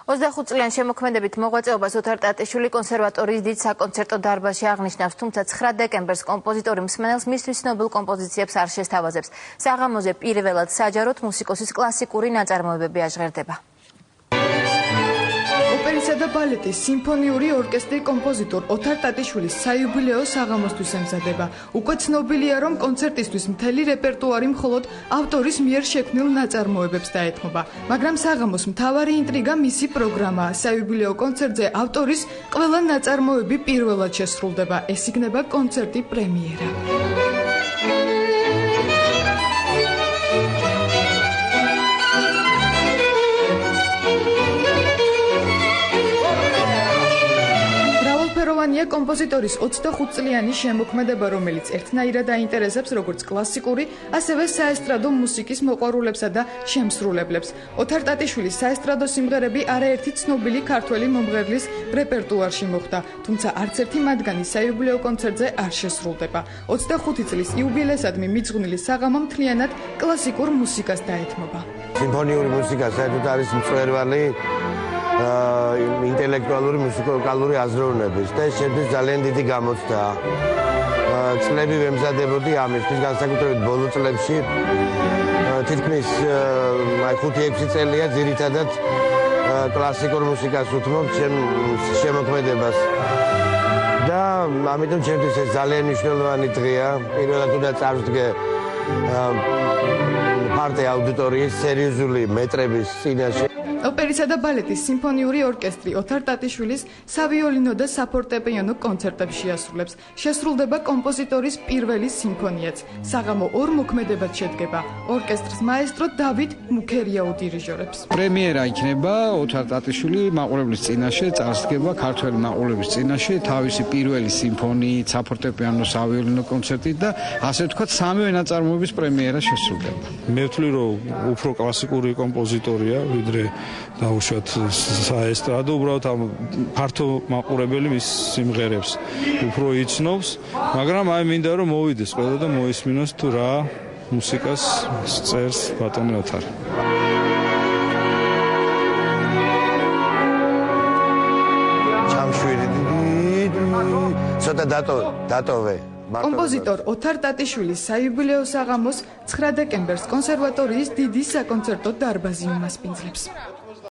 25 წლიანი შემოქმედებით მოღვაწეობას ოთარ ტატიშვილი კონსერვატორიის დიდ საკონცერტო დარბაზში აღნიშნავს, თუმცა 9 დეკემბერს კომპოზიტორი მსმენელს მისთვის ცნობილ კომპოზიციებს არ შესთავაზებს. საღამოზე პირველად საჯაროდ მუსიკოსის კლასიკური ნაწარმოებები აჟღერდება. ოპერისა და ბალეტის სიმფონიური ორკესტრი კომპოზიტორ ოთარ ტატიშვილის საიუბილეო საღამოსთვის ემზადება. უკვე ცნობილია, რომ კონცერტისთვის მთელი რეპერტუარი მხოლოდ ავტორის მიერ შექმნილ ნაწარმოებებს დაეთმობა. მაგრამ საღამოს მთავარი ინტრიგა მისი პროგრამაა. საიუბილეო კონცერტზე ავტორის ყველა ნაწარმოები პირველად შესრულდება. ეს იქნება კონცერტი პრემიერა. ფეროვანია კომპოზიტორის 25 წლიანი შემოქმედება, რომელიც ერთნაირად აინტერესებს როგორც კლასიკური, ასევე საესტრადო მუსიკის მოყვარულებსა და შემსრულებლებს. ოთარ ტატიშვილის საესტრადო სიმღერები არაერთი ცნობილი ქართველი მომღერლის რეპერტუარში მოხვდა, თუმცა არც ერთი მათგანი საიუბილეო კონცერტზე არ შესრულდება. 25 წლის იუბილესადმი მიძღვნილი საღამო მთლიანად კლასიკურ მუსიკას დაეთმობა. სიმფონიური მუსიკა საერთოდ არის მწვერვალი ინტელექტუალური მუსიკალური აზროვნების და ეს შედის ძალიან დიდი გამოცდა. წლები ვემზადებოდი ამისთვის, განსაკუთრებით ბოლო წლებში. თითქმის 5-6 წელია ძირითადად კლასიკურ მუსიკას უთმობ ჩემ შემოქმედებას. და ამიტომ ჩემთვის ეს ძალიან მნიშვნელოვანი დღეა. პირველად უნდა წარვდგე ფართე აუდიტორიის სერიოზული მეტრების წინაშე. ოპერისა და ბალეტის სიმფონიური ორკესტრი ოთარ ტატიშვილის სავიოლინო და საფორტეპიანო კონცერტებს შეასრულებს. შესრულდება კომპოზიტორის პირველი სიმფონიაც. საღამო ორ მოქმედებად შედგება. ორკესტრს მაესტრო დავით მუქერია უდირიჟორებს. პრემიერა იქნება ოთარ ტატიშვილი მაყურებლის წინაშე, წარსდგება ქართველი მაყურებლის წინაშე თავისი პირველი სიმფონიით, საფორტეპიანო სავიოლინო კონცერტით და ასე ვთქვათ სამივე ნაწარმოების პრემიერა შესრულდება. მე ვთვლი, რომ უფრო კლასიკური კომპოზიტორია, ვიდრე დაუშვათ საესტრადო, უბრალოდ ამ ფართო მაყურებელი მის სიმღერებს უფრო იცნობს, მაგრამ აი მინდა რომ მოვიდეს ყველა და მოისმინოს თუ რა მუსიკას წერს ბატონი ოთარი. ჩამშვიდი ცოტა დატოვე. კომპოზიტორ ოთარ ტატიშვილის საიუბილეო საღამოს 9 დეკემბერს კონსერვატორიის დიდი საკონცერტო დარბაზი უმასპინძლებს.